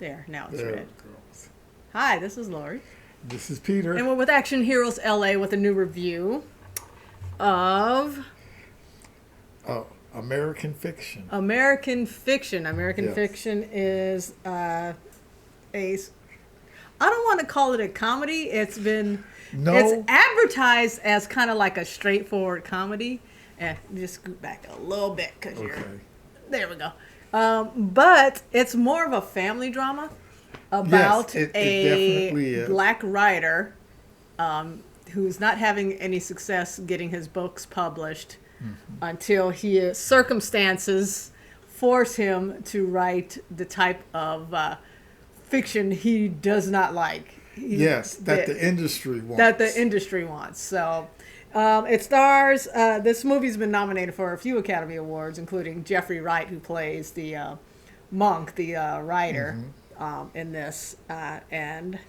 There, now it's There red. it goes. Hi, this is Lori. This is Peter. And we're with Action Heroes LA with a new review of American Fiction. American Fiction. American Yes. Fiction is I don't want to call it a comedy. It's advertised as kind of like a straightforward comedy. Just scoot back a little bit because there we go. But it's more of a family drama about it a definitely is. black writer who's not having any success getting his books published until circumstances force him to write the type of fiction he does not like. The industry wants. That the industry wants. So it stars, this movie's been nominated for a few Academy Awards, including Jeffrey Wright, who plays the monk, the writer in this. And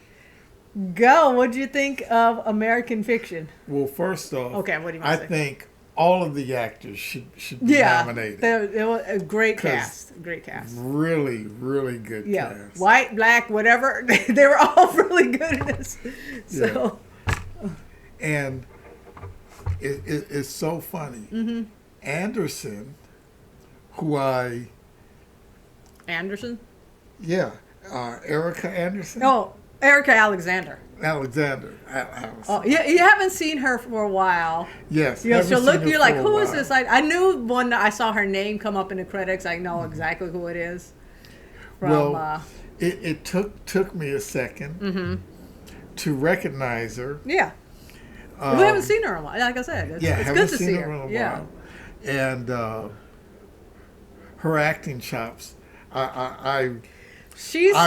what'd you think of American Fiction? Well, first off, what do you want to say? I think all of the actors should be nominated. It was a great cast. Great cast. Really, really good cast. White, black, whatever. They were all really good in this. So. Yeah. And it's so funny. Mm-hmm. Anderson, Anderson? Yeah. Erika Anderson? Oh, Erika Alexander. Alexander. Oh, yeah, you haven't seen her for a while. Yes. She'll look, you're like, who is this? I knew when I saw her name come up in the credits, I know exactly who it is. It took me a second to recognize her. Yeah. We haven't seen her in a while. Like I said, it's good to see her. In a while. And her acting chops, I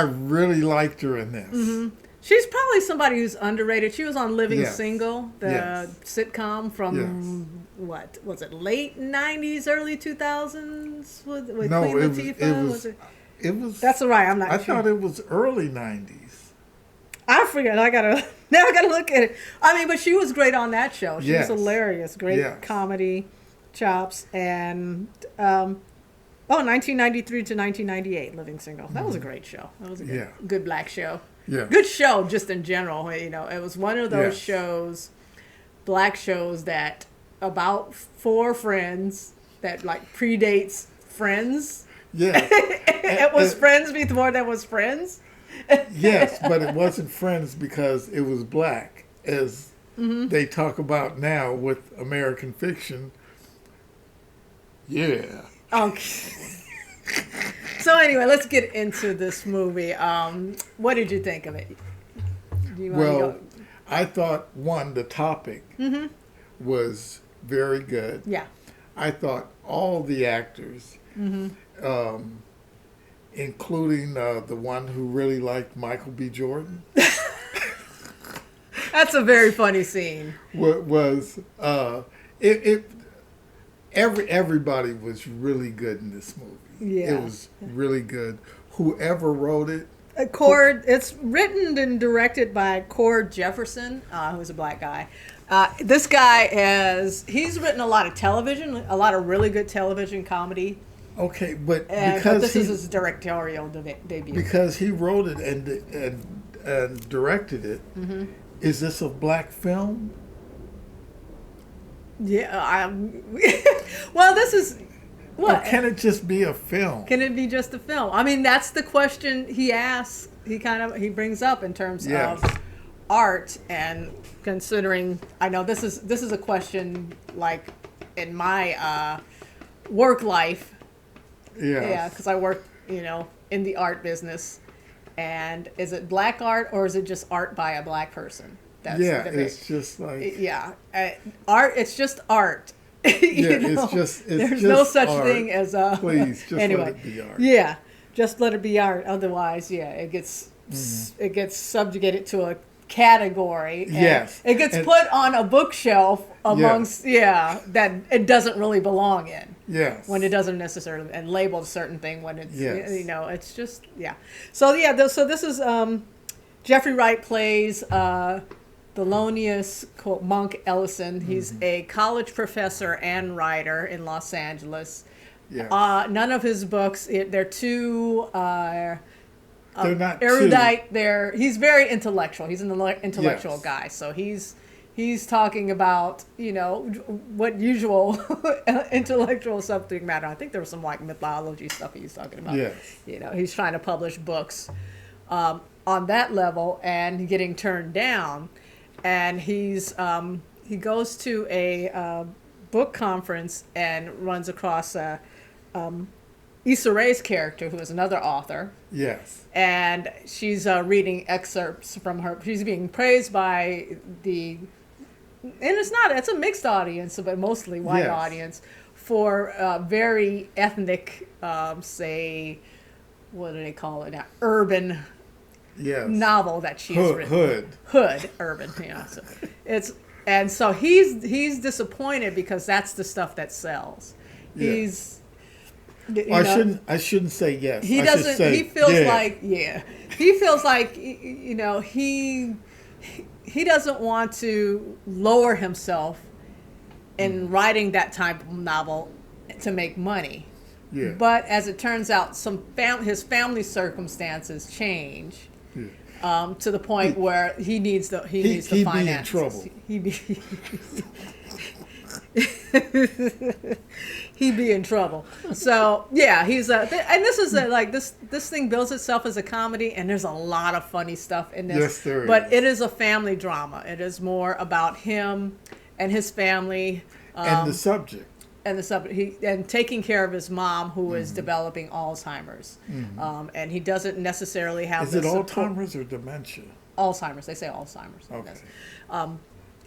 really liked her in this. Mm-hmm. She's probably somebody who's underrated. She was on Living Single, the sitcom from what was it, late '90s, early 2000s with Queen Latifah? It was. That's right. I'm not. I thought it was early '90s. I forget. I gotta look at it. I mean, but she was great on that show. She was hilarious. Great comedy chops. And 1993 to 1998, Living Single. That was a great show. That was a good black show. Yeah. Good show just in general. You know, it was one of those shows, black shows that about four friends that like predates Friends. Yeah. It was Friends before there was Friends. Yes, but it wasn't Friends because it was black, as they talk about now with American Fiction. Yeah. Okay. So anyway, let's get into this movie. What did you think of it? I thought, the topic was very good. Yeah. I thought all the actors, including the one who really liked Michael B. Jordan. That's a very funny scene. Everybody was really good in this movie. Yeah. It was really good. Whoever wrote it. It's written and directed by Cord Jefferson, who's a black guy. This guy he's written a lot of television, a lot of really good television comedy. Okay, but this is his directorial debut. Because he wrote it and directed it, is this a black film? Yeah, well, this is what? Or can it just be a film? Can it be just a film? I mean, that's the question he asks. He brings up in terms of art, and considering, I know this is a question like in my work life. Yeah, because I work, in the art business, and is it black art or is it just art by a black person? It's just like art. It's just art. It's just no such art. Thing as Please just let it be art. Yeah, just let it be art. Otherwise, it gets subjugated to a category. And it gets put on a bookshelf amongst that it doesn't really belong in. Yes. When it doesn't necessarily, and labeled a certain thing when it's it's just So this is Jeffrey Wright plays Thelonious Monk Ellison. He's a college professor and writer in Los Angeles. Yes. None of his books, they're too they're not erudite. He's very intellectual. He's an intellectual guy. So he's talking about, what usual intellectual subject matter. I think there was some like mythology stuff he was talking about. Yes. He's trying to publish books on that level and getting turned down. And he goes to a book conference and runs across Issa Rae's character, who is another author. Yes. And she's reading excerpts from her. She's being praised by it's a mixed audience, but mostly white audience, for very ethnic, say, what do they call it now? Urban novel that she's written. Hood, urban, So so he's disappointed because that's the stuff that sells. Yeah. I shouldn't say yes. He doesn't. He feels like He feels like he doesn't want to lower himself in writing that type of novel to make money. Yeah. But as it turns out, his family circumstances change to the point where he needs the finances. He'd be in trouble. So he's and this is this thing builds itself as a comedy, and there's a lot of funny stuff in this. Yes, there is. But it is a family drama. It is more about him and his family and the subject. And taking care of his mom, who is developing Alzheimer's, and he doesn't necessarily have. Is it Alzheimer's or dementia? Alzheimer's. They say Alzheimer's. Okay.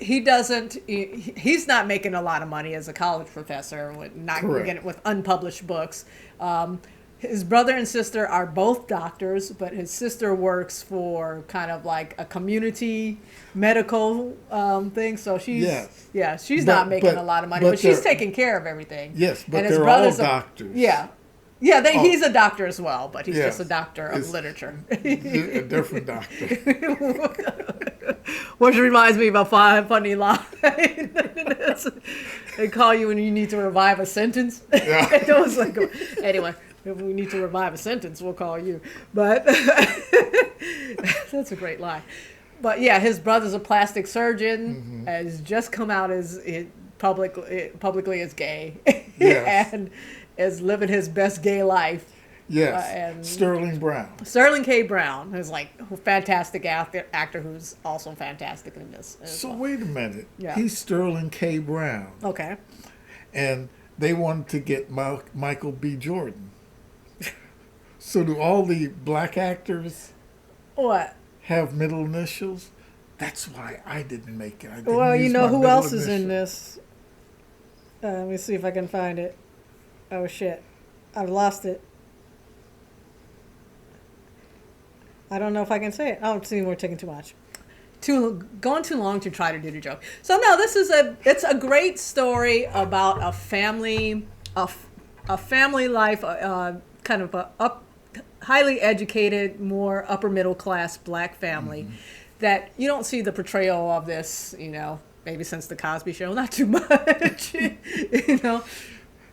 He doesn't. He's not making a lot of money as a college professor, with unpublished books. His brother and sister are both doctors, but his sister works for kind of like a community medical thing. So she's not making a lot of money, but she's taking care of everything. Yes, but they're all doctors. He's a doctor as well, but he's just a doctor of literature. A different doctor. Which reminds me of a funny line. They call you when you need to revive a sentence. Yeah. It was like, anyway, if we need to revive a sentence, we'll call you. But that's a great line. But his brother's a plastic surgeon, has just come out as publicly as gay, and is living his best gay life. Yes, and Sterling K. Brown, who's like a fantastic actor who's also fantastic in this. So wait a minute. Yeah. He's Sterling K. Brown. Okay. And they wanted to get Michael B. Jordan. So do all the black actors have middle initials? That's why I didn't make it. Who else is in this? Let me see if I can find it. Oh, shit. I've lost it. I don't know if I can say it. Oh, see, we're taking too much. Going too long to try to do the joke. So no, it's a great story about a family life, kind of a highly educated, more upper middle class black family that you don't see the portrayal of this, maybe since the Cosby Show, not too much,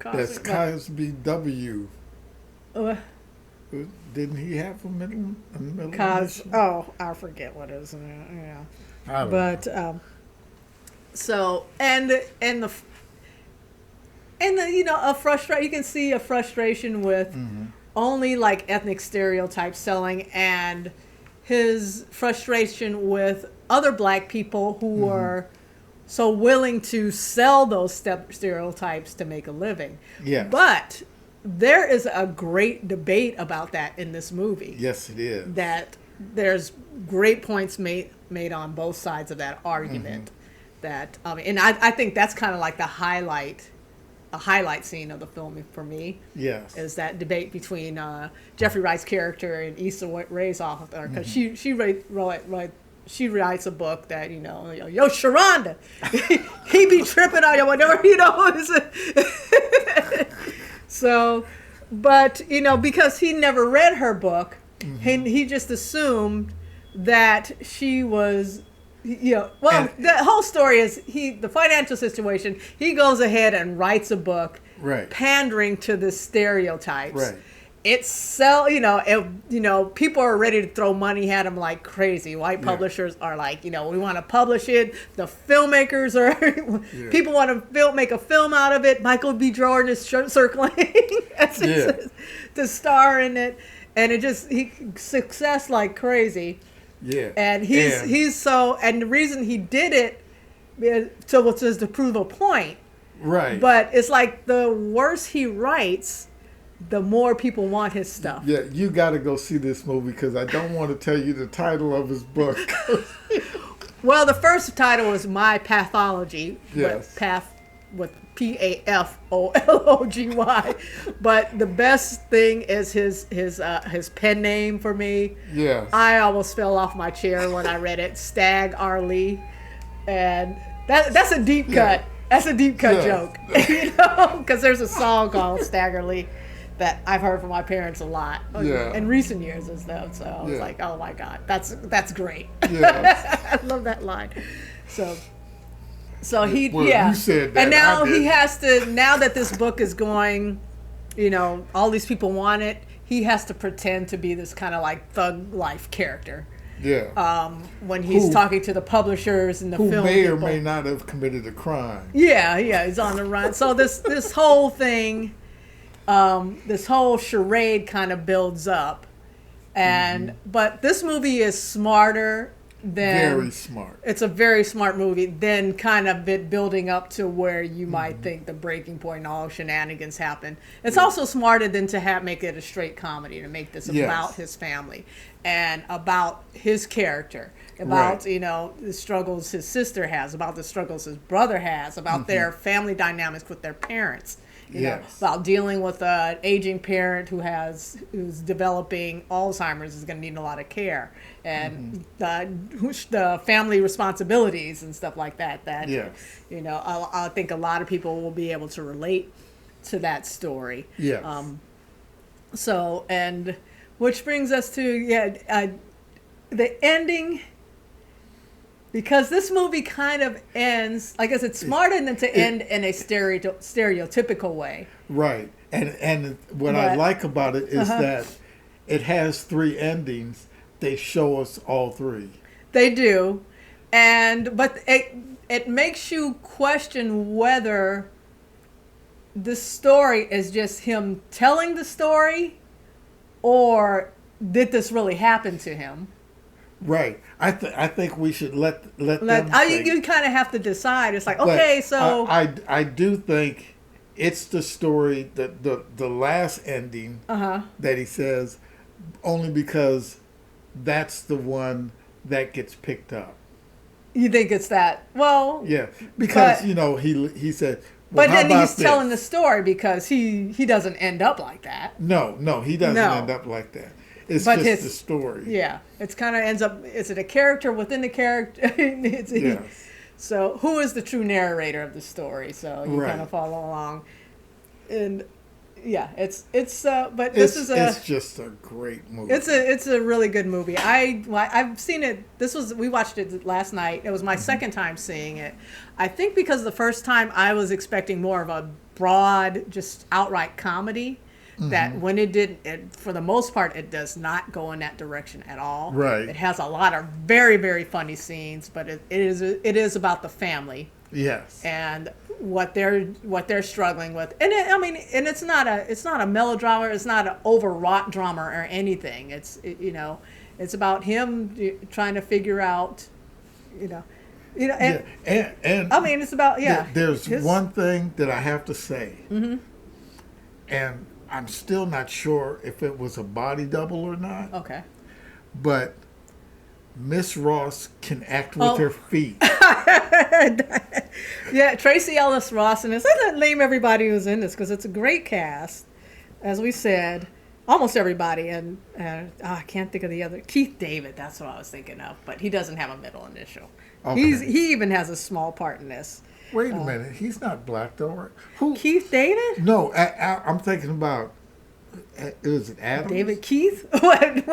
That's Cosby W. Didn't he have a middle initial? Oh, I forget what it is. Yeah. I don't know. So a frustration. You can see a frustration with only like ethnic stereotypes selling, and his frustration with other black people who are so willing to sell those stereotypes to make a living. Yeah. But there is a great debate about that in this movie. Yes, it is. That there's great points made on both sides of that argument. That and I think that's kind of like a highlight scene of the film for me. Yes, is that debate between Jeffrey Wright's character and Issa Rae's author, because she writes a book that yo Sharonda, he be tripping on you whatever So, but because he never read her book, he just assumed that she was, the whole story is the financial situation. He goes ahead and writes a book, right, pandering to the stereotypes, right, people are ready to throw money at him like crazy. White publishers are like, we want to publish it. The filmmakers are, people want to make a film out of it. Michael B. Jordan is circling to star in it. And he success like crazy. Yeah. And and the reason he did it was to prove a point. Right. But it's like the worse he writes, the more people want his stuff. Yeah, you got to go see this movie because I don't want to tell you the title of his book. Well, the first title is My Pathology. Yes. With PAFOLOGY. But the best thing is his pen name for me. Yes. I almost fell off my chair when I read it. Stag Arlie. And that's a deep cut. That's a deep cut joke. Because there's a song called Staggerly that I've heard from my parents a lot in recent years and stuff. So I was like, oh my God, that's great. I love that line. So you said that. And now he has to, now that this book is going, all these people want it, he has to pretend to be this kind of like thug life character. Yeah. When he's talking to the publishers and the film may people. Or may not have committed a crime. Yeah, he's on the run. So this whole thing, this whole charade kind of builds up, but this movie is smarter than very smart. It's a very smart movie. Then kind of building up to where you might think the breaking point and all shenanigans happen. It's also smarter than to make it a straight comedy, to make this about his family and about his character, about the struggles his sister has, about the struggles his brother has, about their family dynamics with their parents. You know, about dealing with an aging parent who's developing Alzheimer's, is going to need a lot of care, and the family responsibilities and stuff like that. I think a lot of people will be able to relate to that story. Which brings us to the ending. Because this movie kind of ends, like I said, smarter than to end in a stereotypical way. Right. And what I like about it is that it has 3 endings. They show us all 3. They do. But it makes you question whether the story is just him telling the story, or did this really happen to him? Right. I think we should let them think. You kind of have to decide. It's like, I do think it's the story, the last ending that he says, only because that's the one that gets picked up. You think it's that? Well, yeah, because he said. Well, but then he's telling the story because he doesn't end up like that. No, he doesn't end up like that. It's just the story. Yeah. It's kind of ends up, is it a character within the character? So who is the true narrator of the story? So you kind of follow along. And it's just a great movie. It's a really good movie. I've seen it. We watched it last night. It was my second time seeing it. I think because the first time I was expecting more of a broad, just outright comedy. That when for the most part, it does not go in that direction at all. Right. It has a lot of very, very funny scenes, but it is about the family. Yes. And what they're struggling with, and it's not a melodrama. It's not an overwrought drama or anything. It's about him trying to figure out, and it's about There's one thing that I have to say, and I'm still not sure if it was a body double or not. Okay. But Miss Ross can act with her feet. Tracee Ellis Ross in this. Let's name everybody who's in this because it's a great cast. As we said, almost everybody. And I can't think of the other. Keith David, that's what I was thinking of. But he doesn't have a middle initial. Okay. He even has a small part in this. Wait a minute. He's not black, though. Who? Keith David? No, I'm thinking about, is it Adams? David Keith? What?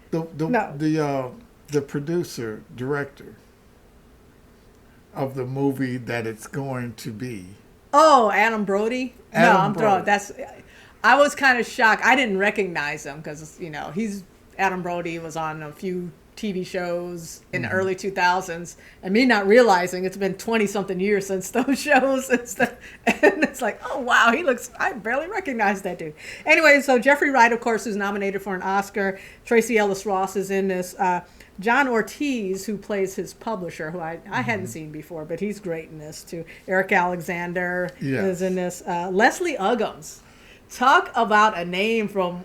The producer, director of the movie that it's going to be. Oh, Adam Brody? Brody. That's... I was kind of shocked. I didn't recognize him because, Adam Brody was on a few TV shows in the early 2000s, and me not realizing it's been 20-something years since those shows. And it's like, oh, wow, I barely recognize that dude. Anyway, so Jeffrey Wright, of course, is nominated for an Oscar. Tracee Ellis Ross is in this. John Ortiz, who plays his publisher, who I hadn't seen before, but he's great in this, too. Eric Alexander is in this. Leslie Uggams. Talk about a name from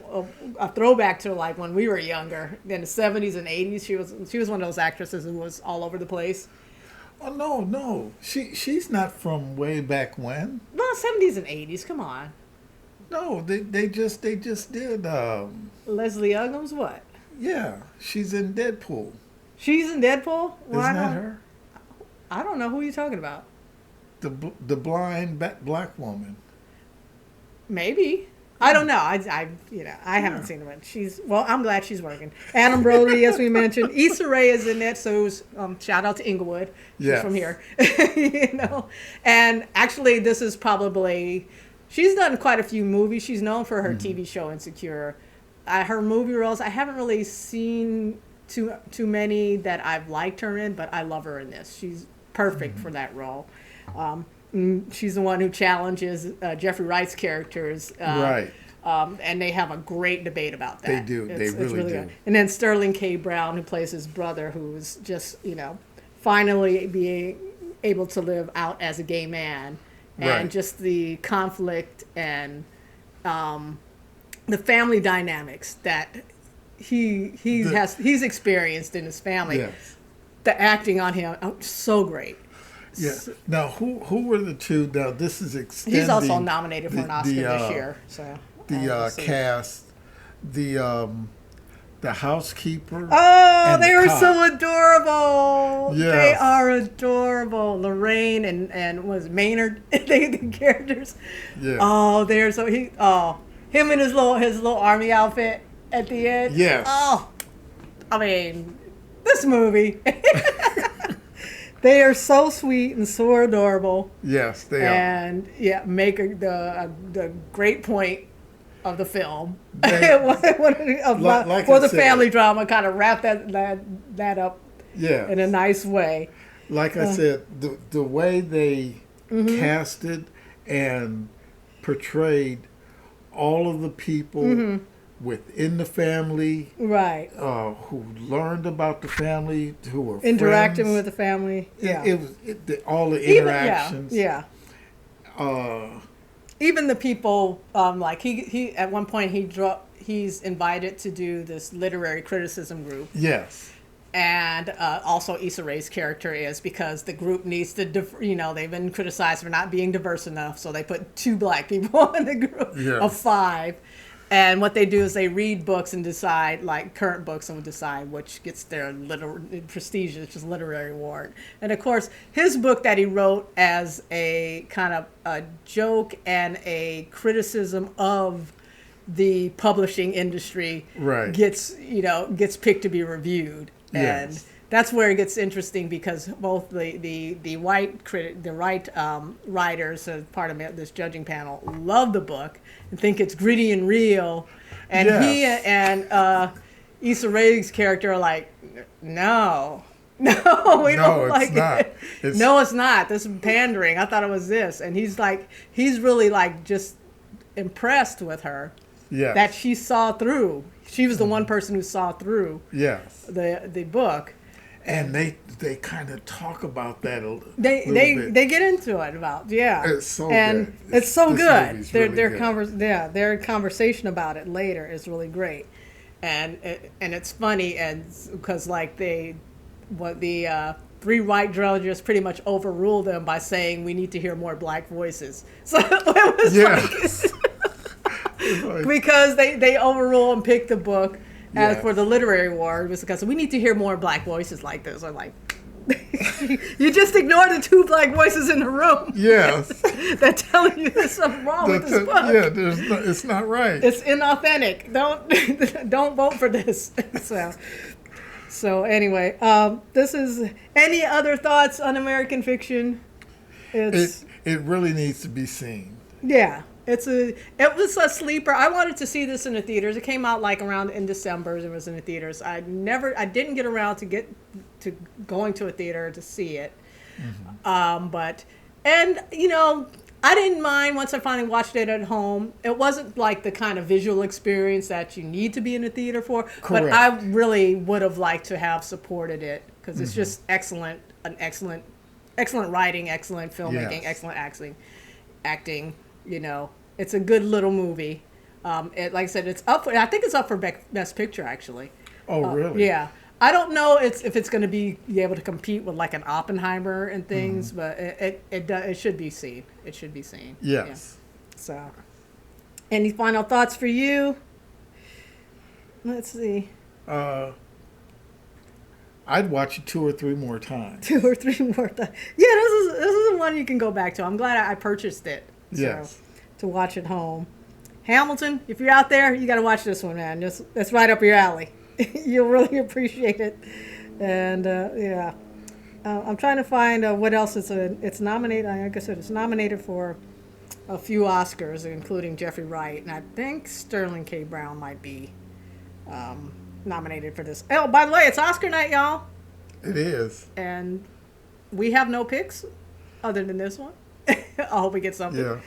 a throwback to like when we were younger in the 70s and 80s. She was one of those actresses who was all over the place. Oh no, she's not from way back when. Well, 70s and 80s. Come on. No, they just did. Leslie Uggams, what? Yeah, she's in Deadpool. She's in Deadpool. Isn't that her? I don't know who you're talking about. The blind black woman. Maybe. I don't know. I haven't seen her. I'm glad she's working. Adam Brody, as we mentioned. Issa Rae is in it, so shout out to Inglewood. She's from here. And actually, this is probably, she's done quite a few movies. She's known for her TV show Insecure. Her movie roles, I haven't really seen too many that I've liked her in, but I love her in this. She's perfect for that role. She's the one who challenges Jeffrey Wright's characters. Right. And they have a great debate about that. They do. They really do. Good. And then Sterling K. Brown, who plays his brother, who's just, finally being able to live out as a gay man. And just the conflict and the family dynamics that he's experienced in his family. Yes. The acting on him, so great. Yeah. Now, who were the two? Now, this is extending. He's also nominated for an Oscar this year. So cast, the housekeeper. Oh, they were so adorable. Yes. They are adorable. Lorraine and was Maynard, the characters. Yeah. Oh, they're so him in his little army outfit at the end. Yes. Oh, I mean, this movie. They are so sweet and so adorable. Yes, they are. And make the great point of the film. For the family drama, kind of wrap that up in a nice way. Like I said, the way they casted and portrayed all of the people within the family, right? Who learned about the family, who were interacting friends. with the family. Yeah, it was all the interactions. Even the people, like he at one point he's invited to do this literary criticism group. Yes. And also Issa Rae's character is, because the group needs to, they've been criticized for not being diverse enough, so they put 2 black people in the group of 5. And what they do is they read books and decide, like current books, and decide which gets their prestigious literary award. And of course, his book that he wrote as a kind of a joke and a criticism of the publishing industry gets picked to be this And that's where it gets interesting, because both the Wright writers, as part of this judging panel, love the book and think it's gritty and real, and he and Issa Rae's character are like, no, we don't like it. No, it's not. This is pandering. I thought it was this, and he's really like just impressed with her. Yes. That she saw through. She was the one person who saw through the book. And they kind of talk about that a little bit. They get into it about It's so good. It's so good. Their conversation about it later is really great, and it's funny, and because like the 3 white judges pretty much overruled them by saying we need to hear more black voices. So it was because they overruled and picked the book as for the literary award, was because we need to hear more black voices like this. I'm like, you just ignore the 2 black voices in the room. Yes. That telling you there's something wrong with this book. Yeah, it's not right. It's inauthentic. Don't vote for this. So anyway, this is, any other thoughts on American Fiction? It really needs to be seen. Yeah. It was a sleeper. I wanted to see this in the theaters. It came out like around in December and was in the theaters. I didn't get around to going to a theater to see it. I didn't mind once I finally watched it at home. It wasn't like the kind of visual experience that you need to be in the theater for. Correct. But I really would have liked to have supported it because it's just excellent writing, excellent filmmaking, excellent acting. It's a good little movie. Like I said, I think it's up for Best Picture actually. Oh, really? Yeah. I don't know if it's going to be able to compete with like an Oppenheimer and things, but it should be seen. It should be seen. Yes. Yeah. So, any final thoughts for you? Let's see. I'd watch it 2 or 3 more times. 2 or 3 more times. Yeah, this is the one you can go back to. I'm glad I purchased it. Yes. To watch at home. Hamilton, if you're out there, you got to watch this one, man. That's right up your alley. You'll really appreciate it. And I'm trying to find what else it's nominated. Like I said, it's nominated for a few Oscars, including Jeffrey Wright, and I think Sterling K. Brown might be nominated for this. Oh, by the way, it's Oscar night, y'all. It is. And we have no picks other than this one. I hope we get something. Yeah.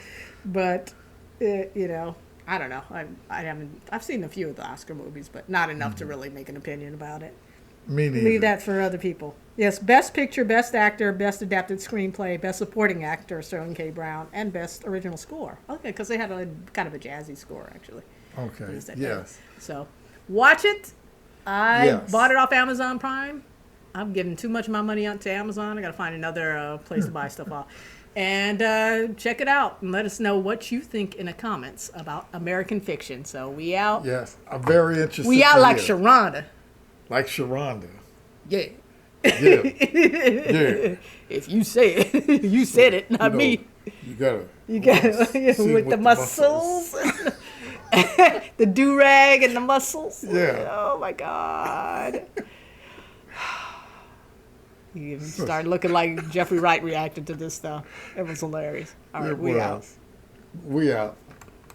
But I don't know. I've seen a few of the Oscar movies, but not enough to really make an opinion about it. Me neither. Leave that for other people. Yes, Best Picture, Best Actor, Best Adapted Screenplay, Best Supporting Actor, Sterling K. Brown, and Best Original Score. Okay, because they had a kind of a jazzy score, actually. Okay, yes. So, watch it. I bought it off Amazon Prime. I'm giving too much of my money out to Amazon. I got to find another place to buy stuff off. And check it out and let us know what you think in the comments about American Fiction. So we out. Yes, I'm very interested. We out like Sharonda. Like Sharonda. Yeah. Yeah. Yeah. If you say it, you said it, not me. You gotta with the muscles. The do-rag and the muscles. Yeah. Oh my God. You started looking like Jeffrey Wright reacted to this stuff. It was hilarious. All right, we out. We out.